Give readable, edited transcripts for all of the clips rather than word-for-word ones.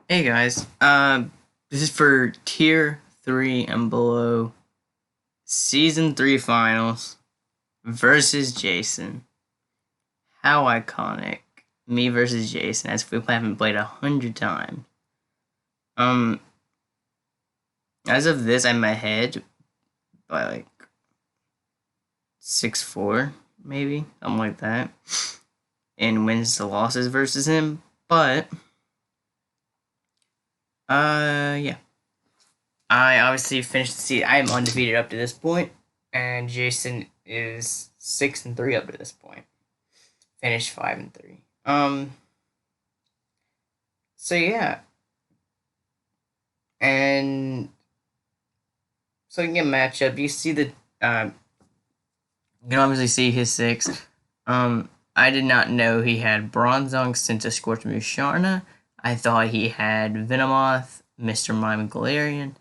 Hey guys, this is for Tier 3 and below Season 3 Finals versus Jason. How iconic. Me versus Jason, as if we haven't played 100 times. Um, as of this, I'm ahead by like 6-4, maybe, something like that, in wins to losses versus him, but, yeah. I obviously finished the season. I am undefeated up to this point, and Jason is 6-3 up to this point. Finished 5-3. So yeah, and so you can matchup. You see the you can obviously see his six. I did not know he had Bronzong, Scorch, Musharna. I thought he had Venomoth, Mr. Mime, Galarian,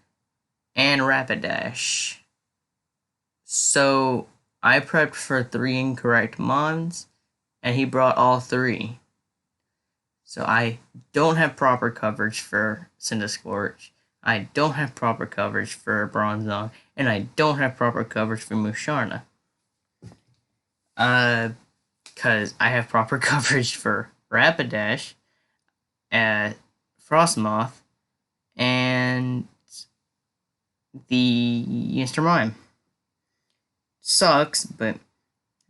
and Rapidash. So I prepped for 3 incorrect mons, and he brought all 3. So I don't have proper coverage for Scorch. I don't have proper coverage for Bronzong, and I don't have proper coverage for Musharna. Because I have proper coverage for Rapidash, Frostmoth, and the Mr. Mime. Sucks, but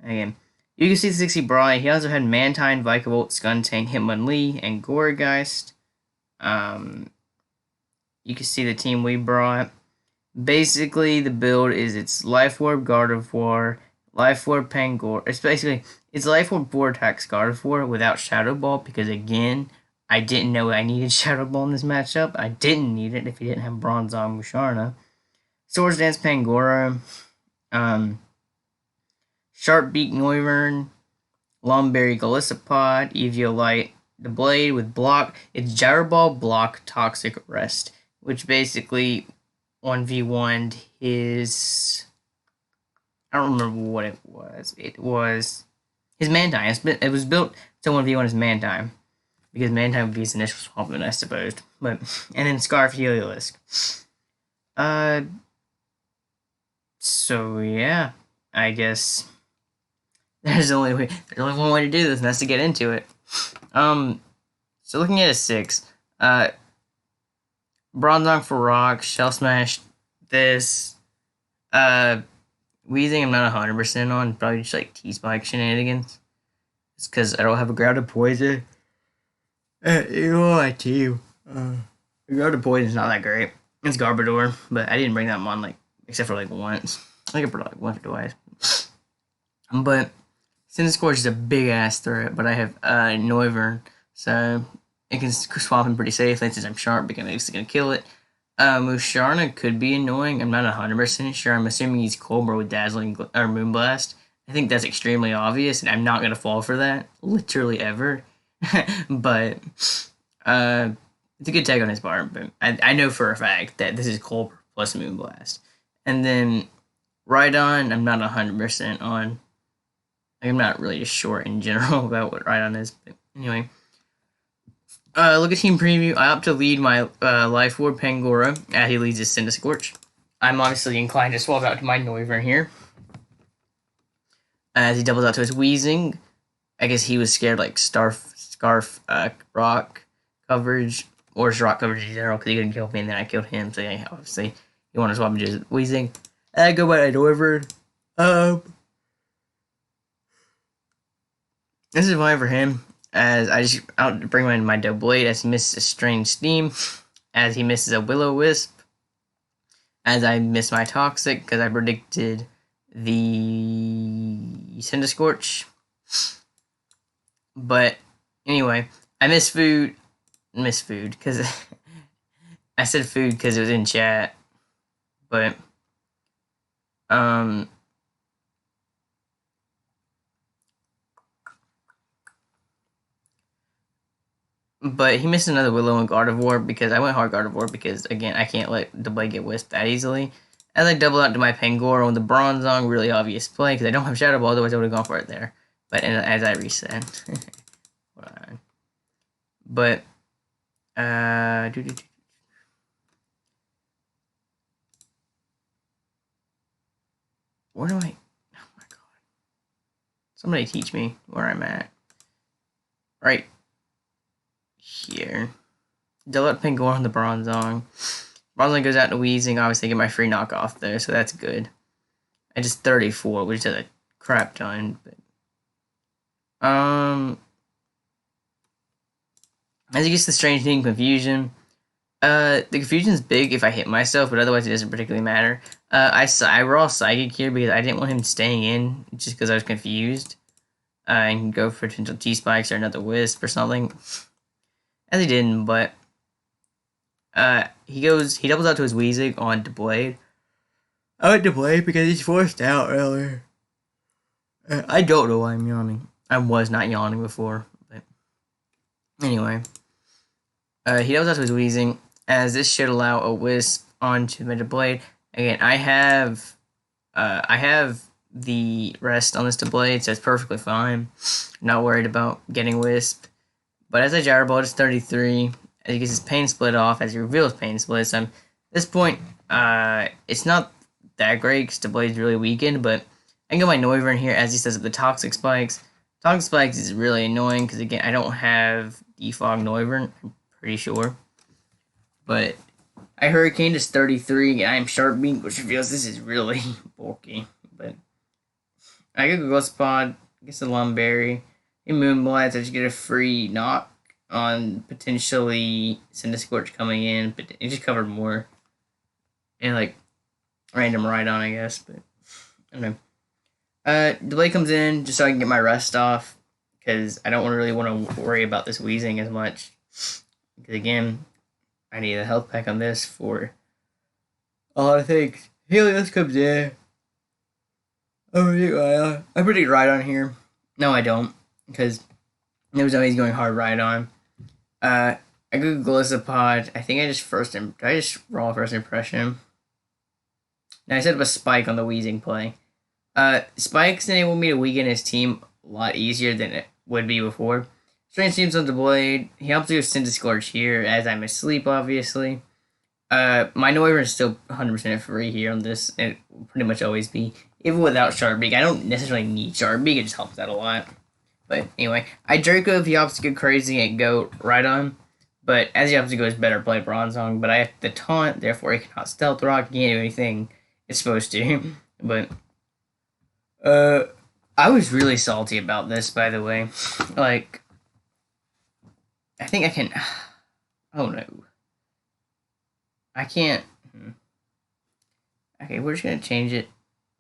again, you can see the 60 Brawny. He also had Mantine, Vikavolt, Skuntank, Hitmonlee, and Goregeist. You can see the team we brought. Basically, the build is it's Life Orb, Gardevoir, Life Orb, Pangor. It's Life Orb, Vortex, Gardevoir without Shadow Ball because again, I didn't know I needed Shadow Ball in this matchup. I didn't need it if he didn't have Bronzong Musharna. Swords Dance, Pangoro, Sharp Beak, Noivern, Lomberry, Golisopod, Eviolite, the Blade with block. It's Gyro Ball, Block, Toxic, Rest, which basically 1v1'd his. I don't remember what it was. It was his Mantine. It was built to 1v1 his Mantine. Because Mantine would be his initial swampman, I suppose. And then Scarf Heliolisk. So yeah. I guess there's only one way to do this, and that's to get into it. So looking at a 6, Bronzong for Rock, Shell Smash, this, Weezing I'm not 100% on, probably just like T-Spike shenanigans. It's because I don't have a Grounded Poison. You know my team. Grounded Poison's not that great. It's Garbodor, but I didn't bring that one, like, except for like once. I think I brought like once or twice. But Scorch is a big ass threat, but I have Noivern, so it can swap him pretty safely since I'm sharp because it's gonna kill it. Musharna could be annoying. I'm not 100% sure. I'm assuming he's Cobra with Dazzling or Moonblast. I think that's extremely obvious, and I'm not gonna fall for that literally ever. But it's a good take on his part. But I know for a fact that this is Cobra plus Moonblast, and then Rhydon I'm not 100% on. I'm not really just sure in general about what Rhydon is, but anyway. Look at team preview. I opt to lead my Life Orb Pangoro as he leads his Scorch. I'm obviously inclined to swap out to my Noivern here. As he doubles out to his Weezing. I guess he was scared like Scarf Rock coverage, or just Rock coverage in general, because he couldn't kill me and then I killed him, so yeah, obviously he wanted to swap into his Weezing. And I go by Noivern. This is why for him, as I just out to bring my double blade as he misses a strange steam, as he misses a Will-O-Wisp, as I miss my Toxic because I predicted the Scorch. But anyway, I miss food because I said food because it was in chat, but But he missed another Willow and Gardevoir because I went hard Gardevoir because, again, I can't let the blade get whisked that easily. As I double out to my Pangoro and the Bronzong, really obvious play because I don't have Shadow Ball, otherwise I would have gone for it there. But as I reset. Hold on. But, Where do I? Oh my god! Somebody teach me where I'm at. Right here. Delete Pangor on the Bronzong. Bronzong goes out to Weezing. Obviously, get my free knockoff there, so that's good. I just 34, which is a crap ton. But as you get to the Strange Thing Confusion, the confusion's big if I hit myself, but otherwise it doesn't particularly matter. I raw Psychic here because I didn't want him staying in, just because I was confused. And go for potential T-Spikes or another Wisp or something. As he didn't, but he doubles out to his Weezing on Blade. I went to Blade because he's forced out earlier. I don't know why I'm yawning. I was not yawning before, but anyway. He doubles out to his Weezing, as this should allow a Wisp onto the Blade. Again, I have the rest on this Blade, so it's perfectly fine. Not worried about getting Wisp. But as I gyro ball, it's 33. As he gets his Pain Split off, as he reveals Pain Split. So at this point, it's not that great because the Blade's really weakened, but I can get my Noivern here as he says the Toxic Spikes. Toxic Spikes is really annoying because, again, I don't have Defog Noivern, I'm pretty sure. But I Hurricane is 33, and I'm Sharp Beam, which reveals this is really bulky. But I get Ghost Pod, gets the Lumberry, and Moonblight, so I just get a free knock on potentially Cinderscorch coming in, but it just covered more. And like random Rhydon, I guess, but I don't know. Delay comes in just so I can get my rest off, because I don't really want to worry about this Weezing as much. Because again, I need a health pack on this for a lot of things. Helios comes in. I predict Rhydon here. No, I don't, because there was always going hard Rhydon. I go Golisopod. I think I just raw first impression. Now I set up a Spike on the Weezing play. Spikes enable me to weaken his team a lot easier than it would be before. Strange Team's on the Blade. He helps me with Cinderscorch here as I'm asleep, obviously. My Noivern is still 100% free here on this, and it will pretty much always be. Even without Sharpbeak, I don't necessarily need Sharpbeak, it just helps out a lot. But anyway, I Draco if he opts to go crazy and go Rhydon. But as he opts to go, it's better play Bronzong. But I have to taunt, therefore he cannot Stealth Rock, he can't do anything it's supposed to. But I was really salty about this, by the way. Like, I think I can. Oh no. I can't. Okay, we're just gonna change it.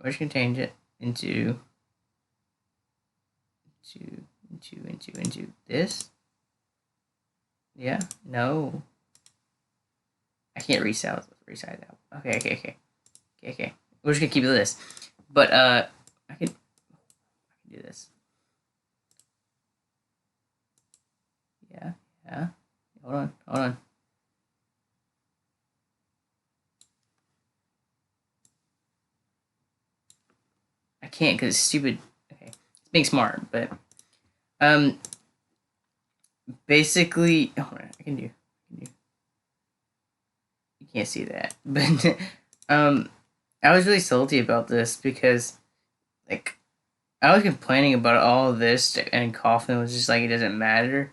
We're just gonna change it into this. Yeah. No. I can't resize that. Okay. We're just gonna keep this. But I can do this. Yeah. Hold on. I can't because it's stupid. Okay, it's being smart, but basically, I can do. You can't see that, but I was really salty about this because, like, I was complaining about all of this, and Coughlin was just like, it doesn't matter.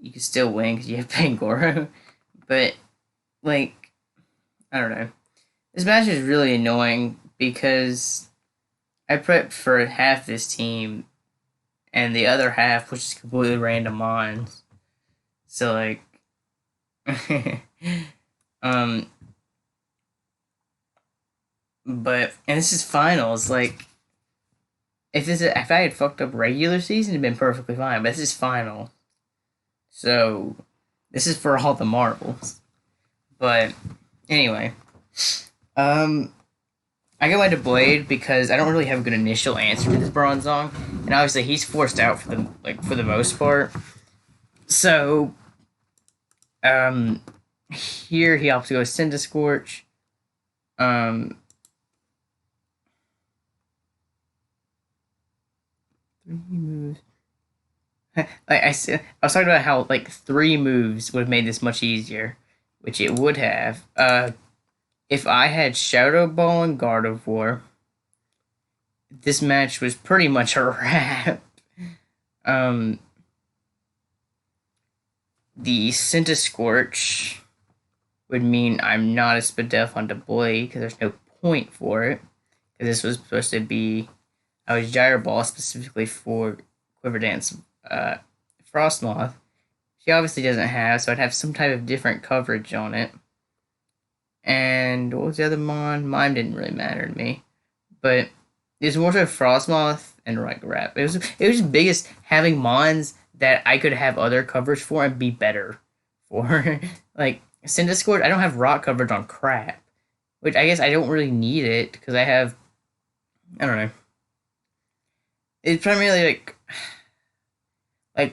You can still win because you have Pangoro, but like, I don't know. This match is really annoying because I prepped for half this team, and the other half was just completely random mons. So like, but and this is finals. Like, if I had fucked up regular season, it'd been perfectly fine. But this is final, so this is for all the marbles. But anyway, I got my Blade because I don't really have a good initial answer to this Bronzong, and obviously he's forced out for the most part. So, here he opts to go Cinderscorch. 3 moves. Like I was talking about how like 3 moves would have made this much easier. which it would have. If I had Shadow Ball and Gardevoir, this match was pretty much a wrap. Um, the Scorch would mean I'm not a Spadef on Blade because there's no point for it. Because this was supposed to be, I was Gyro Ball specifically for Quiver Dance Frostmoth. She obviously doesn't have, so I'd have some type of different coverage on it. And what was the other Mon? Mime didn't really matter to me. But it's more so Frostmoth and like Rap. It was just biggest having Mons that I could have other coverage for and be better for. Like Cinderscord, I don't have rock coverage on crap. Which I guess I don't really need it because I have, I don't know. It's primarily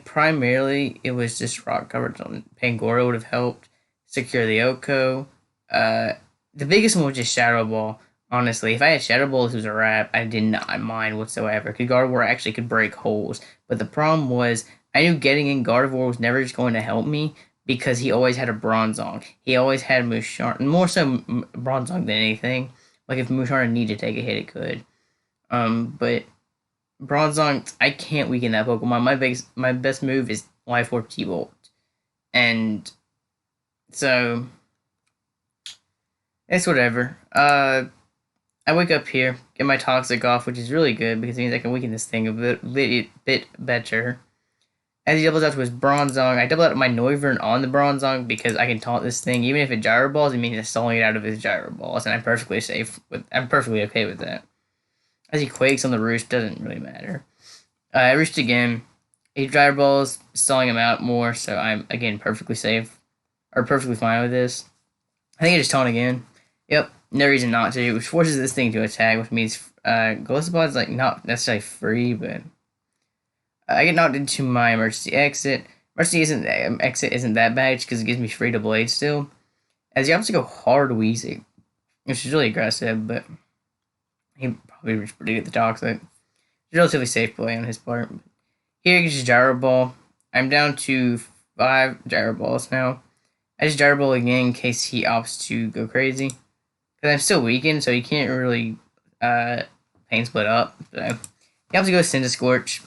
primarily it was just rock coverage on Pangoro would have helped secure the Oko. The biggest one was just Shadow Ball. Honestly, if I had Shadow Ball, this was a wrap. I did not mind whatsoever. Because Gardevoir actually could break holes. But the problem was, I knew getting in Gardevoir was never just going to help me because he always had a Bronzong. He always had Musharna. More so Bronzong than anything. Like, if Musharna needed to take a hit, it could. But Bronzong, I can't weaken that Pokemon. My best move is Life Orb T-Bolt. And so, it's whatever. I wake up here, get my Toxic off, which is really good because it means I can weaken this thing a bit better. As he doubles out to his Bronzong, I double out my Noivern on the Bronzong because I can taunt this thing. Even if it Gyro Balls, it means it's stalling it out of his Gyro Balls, and I'm perfectly okay with that. As he Quakes on the Roost, doesn't really matter. I Roost again. He Gyro Balls, stalling him out more, so I'm, again, perfectly safe. Or perfectly fine with this. I think I just taunt again. Yep, no reason not to, which forces this thing to attack, which means Gallistopod's like not necessarily free, but I get knocked into my emergency exit. Exit isn't that bad because it gives me free to Blade still. As you have to go hard Weezing, which is really aggressive, but he probably reached pretty good the Toxic. It's a relatively safe play on his part. Here he gets his Gyro Ball. I'm down to 5 Gyro Balls now. I just Gyro Ball again in case he opts to go crazy. Because I'm still weakened, so he can't really pain split up. So he has to go Scorch.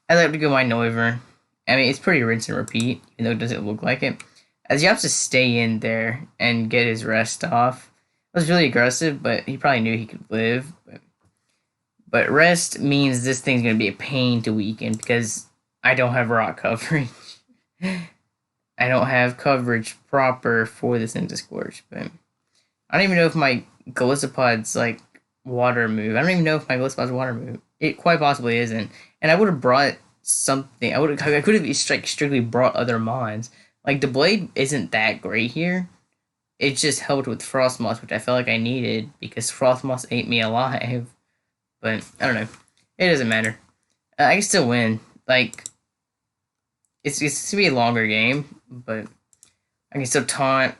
I like to go my Noivern. I mean, it's pretty rinse and repeat, even though it doesn't look like it. As you have to stay in there and get his rest off. It was really aggressive, but he probably knew he could live. But rest means this thing's going to be a pain to weaken because I don't have rock coverage. I don't have coverage proper for this Scorch, but I don't even know if my Gallistopod's like water move. I don't even know if my Gallistopod's water move. It quite possibly isn't. And I would have brought something. I could have strictly brought other Mons. Like the Blade isn't that great here. It just helped with Frostmoth, which I felt like I needed because Frostmoth ate me alive. But I don't know. It doesn't matter. I can still win. Like it's gonna be a longer game, but I can still taunt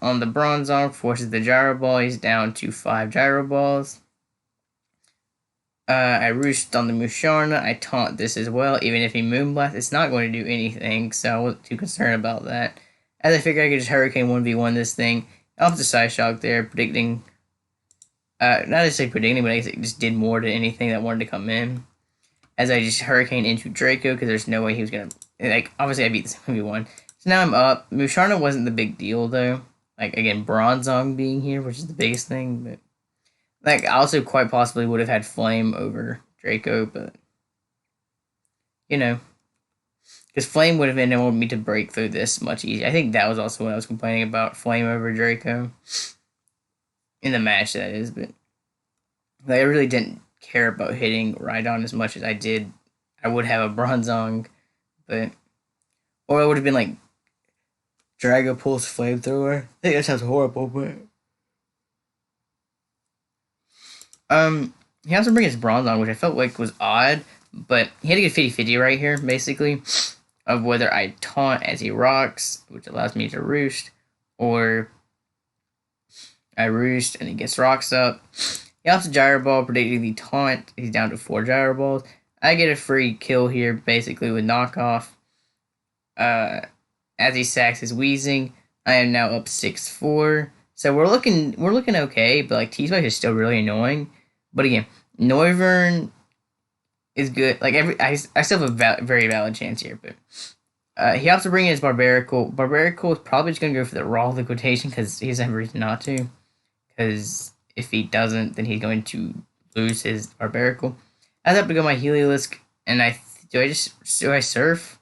on the Bronzong, forces the Gyro Ball. He's down to 5 Gyro Balls. I Roost on the Musharna. I taunt this as well. Even if he Moonblast, it's not going to do anything, so I wasn't too concerned about that. As I figured I could just Hurricane 1v1 this thing. Off the Side Shock there, predicting. Not necessarily predicting, but I guess it just did more to anything that wanted to come in. As I just Hurricane into Draco, because there's no way he was going to. Like, obviously I beat this 1v1. So now I'm up. Musharna wasn't the big deal, though. Like, again, Bronzong being here, which is the biggest thing, but. Like, I also quite possibly would have had Flame over Draco, but. You know. Because Flame would have enabled me to break through this much easier. I think that was also what I was complaining about. Flame over Draco. In the match, that is, but. Like, I really didn't care about hitting Rhydon as much as I did. I would have a Bronzong, but. Or it would have been like. Dragapulse Flamethrower. I think that sounds horrible, but. He also brings his Bronzong, which I felt like was odd, but he had to get 50-50 right here, basically, of whether I taunt as he rocks, which allows me to Roost, or I Roost and he gets rocks up. He also Gyro Ball, predicting the taunt. He's down to 4 Gyro Balls. I get a free kill here, basically, with knockoff. As he sacks his Weezing, I am now up 6-4. So we're looking okay, but like T-Spike is still really annoying. But again, Noivern is good. Like I still have a very valid chance here, but he has to bring in his Barbarical. Barbarical is probably just gonna go for the raw liquidation because he doesn't have a reason not to. Because if he doesn't, then he's going to lose his Barbarical. I have to go my Heliolisk, and do I surf?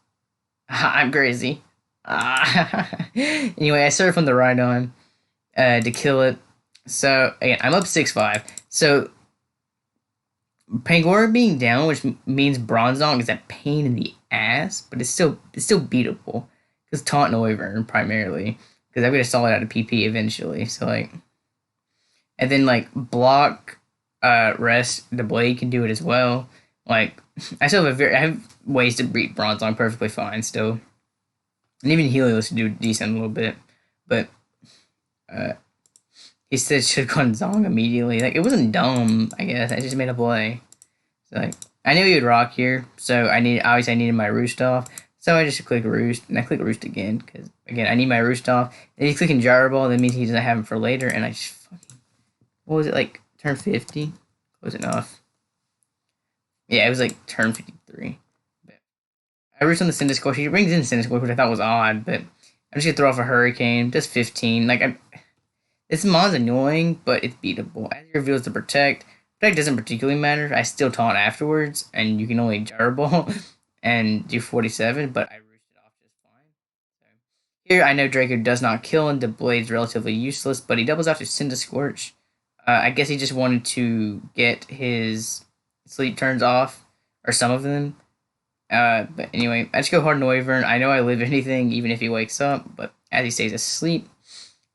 I'm crazy. Anyway, I surf on the Rhydon to kill it. So again, I'm up 6-5. So Pangoro being down, which means Bronzong is a pain in the ass, but it's still beatable because Taunt Noivern primarily because I'm gonna stall it out of PP eventually. So like, and then like block, rest. The blade can do it as well. Like I have ways to beat Bronzong perfectly fine still, and even Helios do decent a little bit, but he said should have gone Zong immediately. Like it wasn't dumb, I guess. I just made a play. So like I knew he would rock here, so I needed my roost off. So I just click roost, and I click roost again because again I need my roost off. Then he's clicking gyro ball, that means he doesn't have him for later, and I just fucking, what was it, like turn 50? Close enough. Yeah, it was like turn 53. But I roost on the Cinderscorch. He brings in Cinderscorch, which I thought was odd, but I'm just gonna throw off a Hurricane, just 15. Like this mon's annoying, but it's beatable. As he reveals the Protect doesn't particularly matter. I still taunt afterwards, and you can only gyro ball and do 47, but I roosted off just fine. So here, I know Draco does not kill, and the blade's relatively useless, but he doubles after Cinderscorch. I guess he just wanted to get his sleep turns off, or some of them. But anyway, I just go hard Noivern. I know I live anything, even if he wakes up, but as he stays asleep,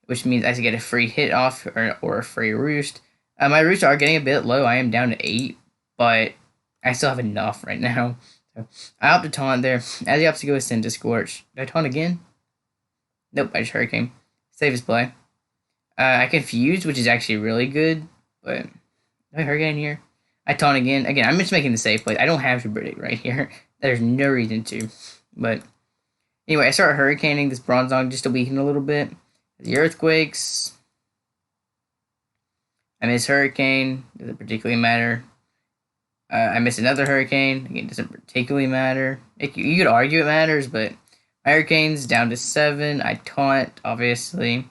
which means I have to get a free hit off or a free roost. My roosts are getting a bit low. I am down to 8, but I still have enough right now. So I opt to taunt there. As he opts to go with Cinderscorch. Did I taunt again? Nope, I just Hurricane. Save his play. I confused, which is actually really good, but did I Hurricane here? I taunt again. Again, I'm just making the safe play. I don't have to predict right here. There's no reason to. But anyway, I start Hurricaning this Bronzong just to weaken a little bit. The Earthquakes. I miss Hurricane. Doesn't particularly matter. I miss another Hurricane. Again, doesn't particularly matter. You could argue it matters, but my Hurricane's down to 7. I taunt, obviously.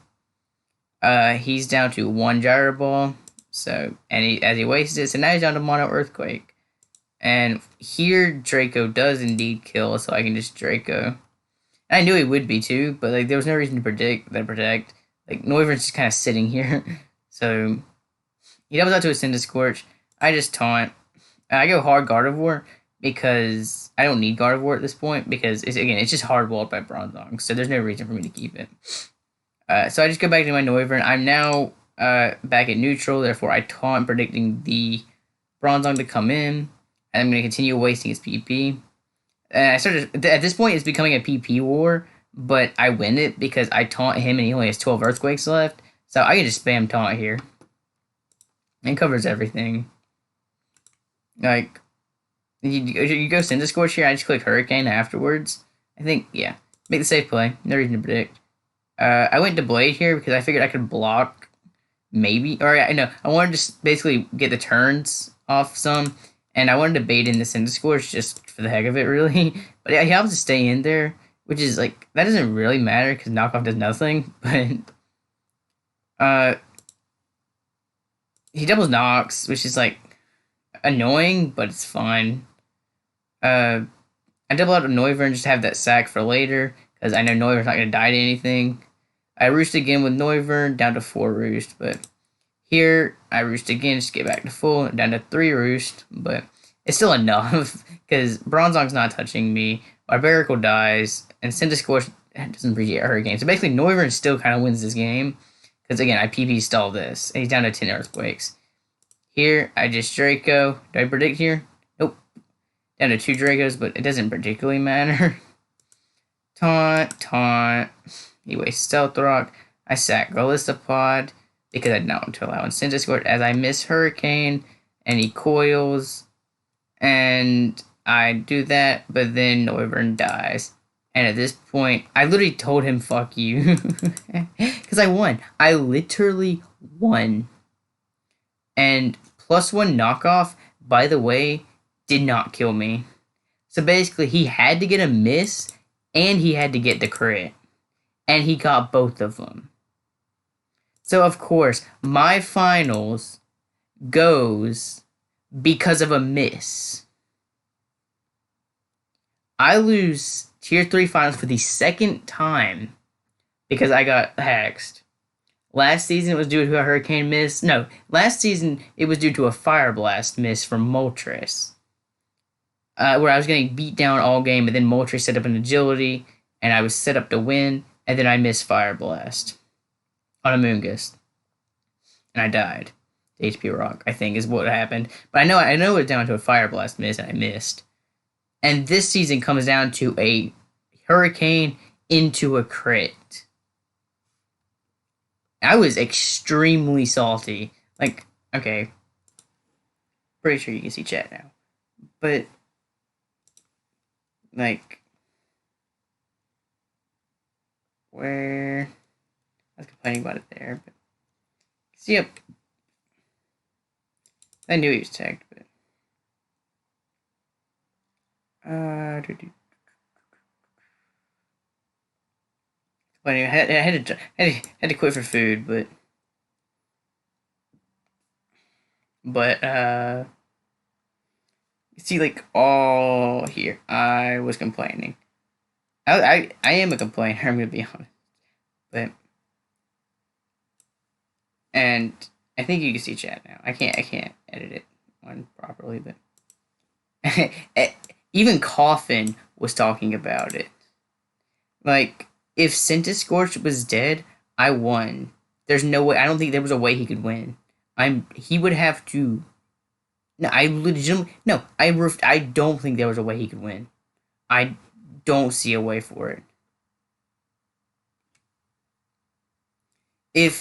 He's down to 1 Gyro Ball. So, and as he wastes it, so now he's down to Mono Earthquake. And here, Draco does indeed kill, so I can just Draco. And I knew he would be too, but like there was no reason to protect. Like Noivern's just kind of sitting here, so he doubles out to a Cinderscorch. I just taunt. I go hard Gardevoir because I don't need Gardevoir at this point because it's just hard walled by Bronzong, so there's no reason for me to keep it. So I just go back to my Noivern. I'm now back at neutral, therefore I taunt, predicting the Bronzong to come in, and I'm going to continue wasting his PP. And I started at this point. It's becoming a PP war, but I win it because I taunt him, and he only has 12 Earthquakes left, so I can just spam taunt here. It covers everything. Like you go Cinderscorch here. I just click Hurricane afterwards. I think yeah, make the safe play. No reason to predict. I went to Blade here because I figured I could block, maybe, or I know I wanted to just basically get the turns off some. And I wanted to bait in the Cinderscorch just for the heck of it, really. But yeah, he happens to stay in there, which is like, that doesn't really matter because knockoff does nothing. But he doubles Nox, which is like annoying, but it's fine. I double out of Noivern just to have that sack for later because I know Noivern's not going to die to anything. I roost again with Noivern, down to 4 roost, but here, I roost again, just get back to full, down to 3 roost, but it's still enough, because Bronzong's not touching me, Barbarical dies, and Cinderscorch doesn't appreciate Hurricane. So basically, Noivern still kind of wins this game, because again, I PP stall this, and he's down to 10 Earthquakes. Here, I just Draco. Do I predict here? Nope. Down to 2 Dracos, but it doesn't particularly matter. Taunt. He wastes Stealth Rock. I sack Galistopod because I don't want to allow Cinderscorch as I miss Hurricane, and he coils, and I do that, but then Noivern dies. And at this point, I literally told him, fuck you. Because I won. I literally won. And +1 knockoff, by the way, did not kill me. So basically, he had to get a miss, and he had to get the crit. And he got both of them. So, of course, my finals goes because of a miss. I lose Tier 3 finals for the second time because I got hexed. Last season it was due to a hurricane miss. No, last season it was due to a fire blast miss from Moltres. Where I was getting beat down all game, and then Moltres set up an agility, and I was set up to win, and then I missed fire blast on a Moongus. And I died. The HP rock, I think, is what happened. But I know it down to a fire blast miss, and I missed. And this season comes down to a hurricane into a crit. I was extremely salty. Like, okay. Pretty sure you can see chat now. But, like, where... I was complaining about it there, but... See, yep. I knew he was tagged, but... I had to quit for food, but see, like, all here, I was complaining. I am a complainer, I'm gonna be honest, but, and I think you can see chat now. I can't edit it on properly, but even Coffin was talking about it. Like, if Centiscorch was dead, I won. There's no way. I don't think there was a way he could win. He would have to. No, I legitimately. No, I don't think there was a way he could win. I don't see a way for it.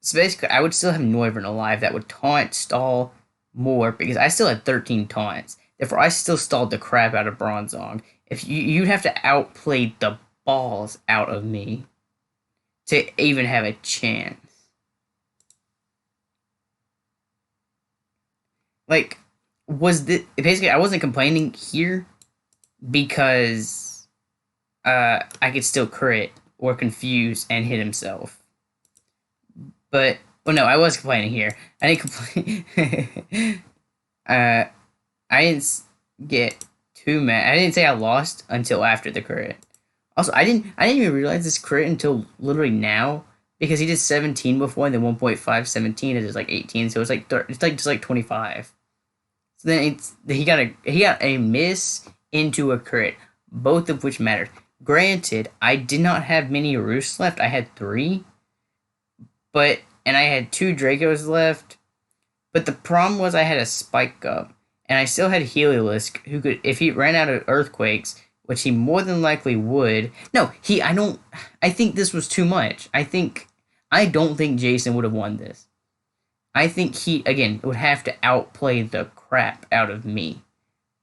So basically, I would still have Noivern alive. That would taunt stall more because I still had 13 taunts. Therefore, I still stalled the crap out of Bronzong. If you'd have to outplay the balls out of me to even have a chance. Like, basically, I wasn't complaining here because I could still crit or confuse and hit himself. But, well, no, I was complaining here. I didn't complain. I didn't get too mad. I didn't say I lost until after the crit. Also, I didn't even realize this crit until literally now because he did 17 before and then 1.5 17 is like 18, so it's like just like 25. So then he got a miss into a crit, both of which mattered. Granted, I did not have many roosts left. I had 3, and I had 2 Dracos left. But the problem was I had a Spike Up, and I still had Heliolisk, who could, if he ran out of Earthquakes, which he more than likely would. No, I think this was too much. I don't think Jason would have won this. I think he, again, would have to outplay the crap out of me.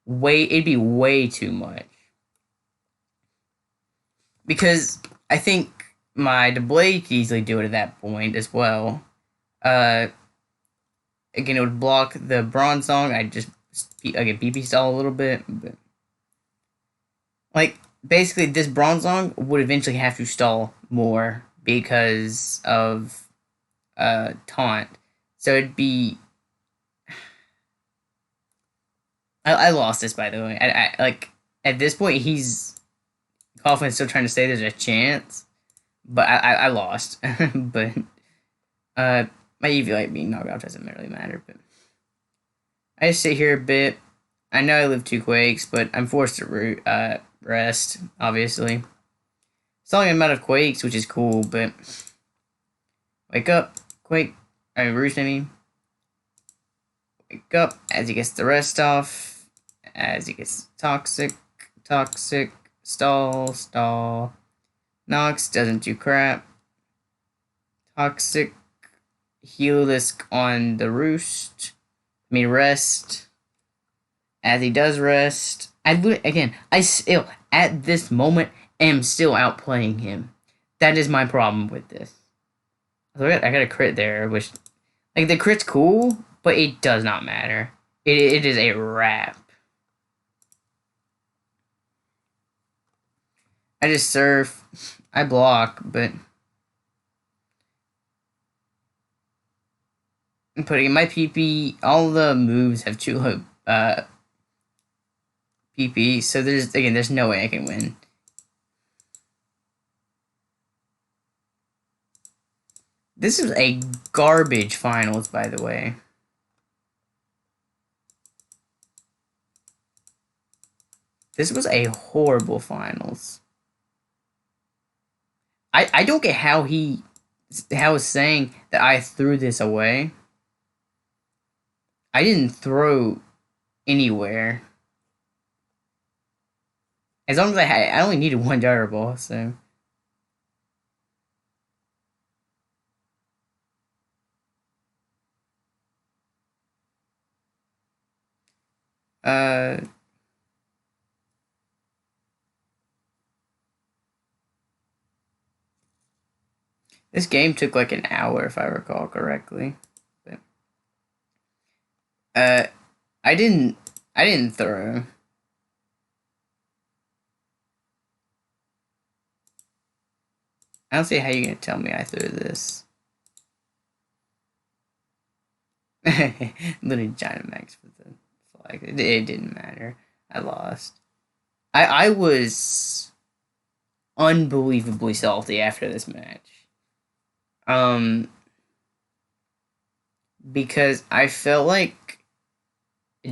It'd be way too much. Because I think my Blade could easily do it at that point as well. Again, it would block the Bronzong. I'd just, again, BP stall a little bit, but... Like, basically, this Bronzong would eventually have to stall more because of taunt. So it'd be... I lost this, by the way. I like, at this point, Coughlin's still trying to say there's a chance. But I lost. But my EV Light being knocked off doesn't really matter. But I just sit here a bit. I know I live 2 Quakes, but I'm forced to rest, obviously. Stalling amount of Quakes, which is cool, but... Wake up, Quake. Roost, I mean. Wake up as he gets the rest off. As he gets toxic, stall. Nox doesn't do crap. Toxic. Heliolisk on the roost. Rest. As he does rest. I still, at this moment, am still outplaying him. That is my problem with this. I got a crit there, which, like, the crit's cool, but it does not matter. It is a wrap. I just surf, I block, but I'm putting in my PP. All the moves have 2 PP, so there's no way I can win. This is a garbage finals, by the way. This was a horrible finals. I don't get how he's saying that I threw this away. I didn't throw anywhere. As long as I only needed 1 gyro ball, so. This game took like an hour, if I recall correctly. But, I didn't throw. I don't see how you're gonna tell me I threw this. Literally Giant Max with the flag. It didn't matter. I lost. I was unbelievably salty after this match. Because I felt like,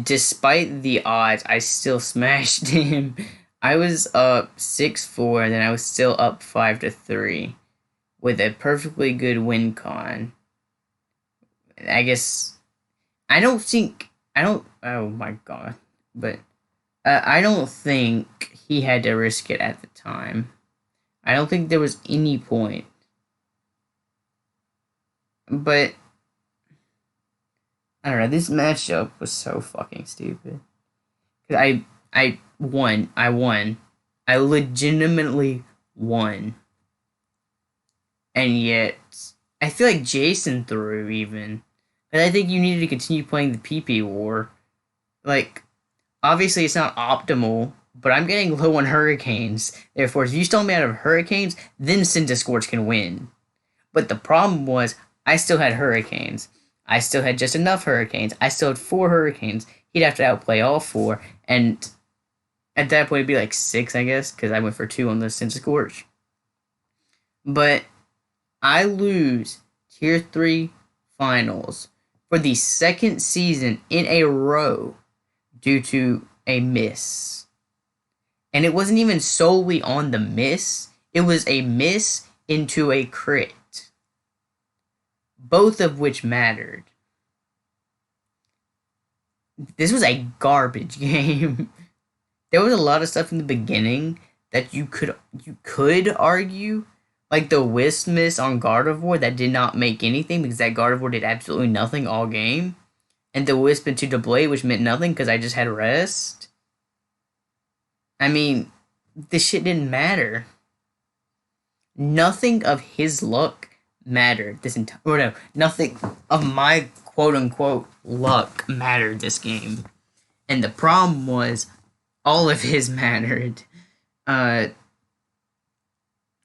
despite the odds, I still smashed him. I was up 6-4, and then I was still up 5-3 with a perfectly good win con. I guess I don't think oh my god, but I don't think he had to risk it at the time. I don't think there was any point. But I don't know, this matchup was so fucking stupid. Cause I won. I legitimately won. And yet I feel like Jason threw even. And I think you needed to continue playing the PP war. Like, obviously it's not optimal, but I'm getting low on hurricanes. Therefore, if you stole me out of hurricanes, then Cintascorch can win. But the problem was, I still had hurricanes. I still had just enough hurricanes. I still had 4 hurricanes. He'd have to outplay all 4, and at that point it'd be like 6, I guess, because I went for 2 on the Cintascorch. But I lose Tier 3 finals for the 2nd season in a row due to a miss. And it wasn't even solely on the miss. It was a miss into a crit. Both of which mattered. This was a garbage game. There was a lot of stuff in the beginning that you could argue, like the Wisp miss on Gardevoir that did not make anything because that Gardevoir did absolutely nothing all game, and the Wisp into Debray, which meant nothing because I just had rest. I mean, this shit didn't matter. Nothing of his luck mattered this entire. Or no, nothing of my quote unquote luck mattered this game, and the problem was all of his mattered. Well,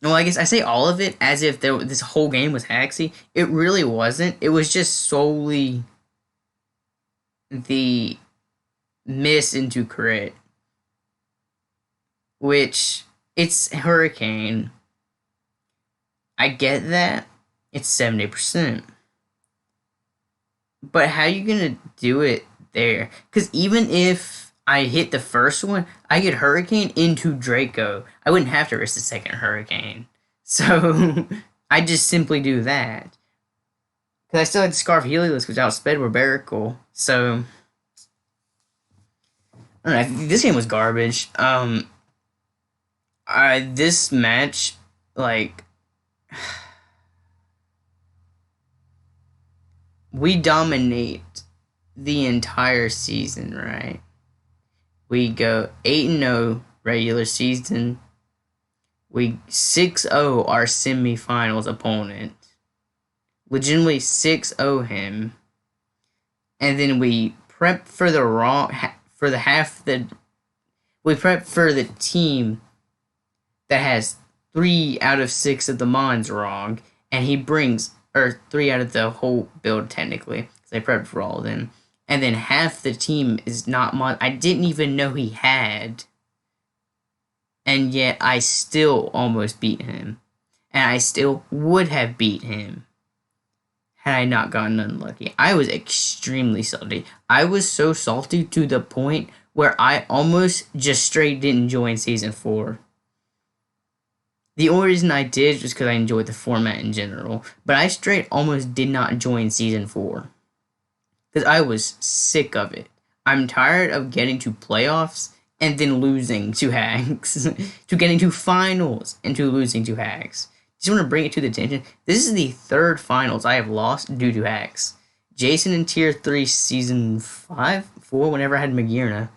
I guess I say all of it as if this whole game was hacksy. It really wasn't. It was just solely the miss into crit, which it's Hurricane. I get that. It's 70%. But how you gonna do it there? Because even if I hit the first one, I get Hurricane into Draco. I wouldn't have to risk the second Hurricane. So, I just simply do that. Because I still had Scarf Helios, which outsped Barbarical. So, I don't know. This game was garbage. This match, like, we dominate the entire season, right? We go 8-0 regular season. We 6-0 our semifinals opponent. Legitimately 6-0 him. And then we prep for the we prep for the team that has 3 out of 6 of the mons wrong, and he brings, or 3 out of the whole build technically, because I prepped for all of them. And then half the team is not mon. I didn't even know he had. And yet I still almost beat him. And I still would have beat him had I not gotten unlucky. I was extremely salty. I was so salty to the point where I almost just straight didn't join Season 4. The only reason I did was because I enjoyed the format in general. But I straight almost did not join Season 4. Because I was sick of it. I'm tired of getting to playoffs and then losing to hacks. To getting to finals and to losing to hacks. Just want to bring it to the attention. This is the 3rd finals I have lost due to hacks. Jason in Tier 3 Season 5? 4, whenever I had Magirna.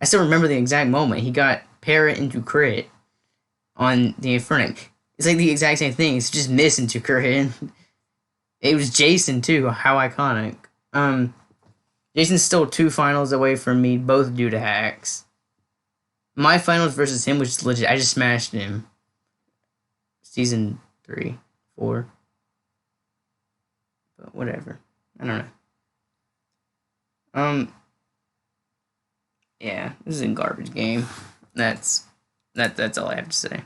I still remember the exact moment. He got Parrot into crit on the Inferno. It's like the exact same thing. It's just miss into crit. It was Jason too. How iconic. Jason's still 2 finals away from me, both due to hacks. My finals versus him was just legit. I just smashed him. Season 3, 4. But whatever. I don't know. Yeah, this is a garbage game. That's all I have to say.